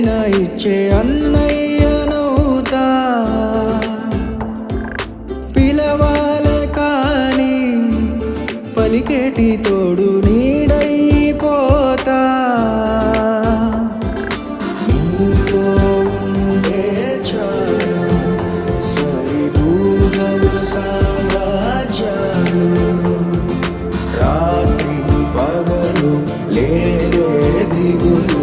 ఏదైనా ఇచ్చే అన్నయ్యనవుతా. పిలవాలే కానీ పలికేటి తోడు నీడైపోతా. నీతో ఉంటే చాలు సరిదూగలు సామ్రాజ్యాలు. రాత్రి పగలు లేదే దిగులు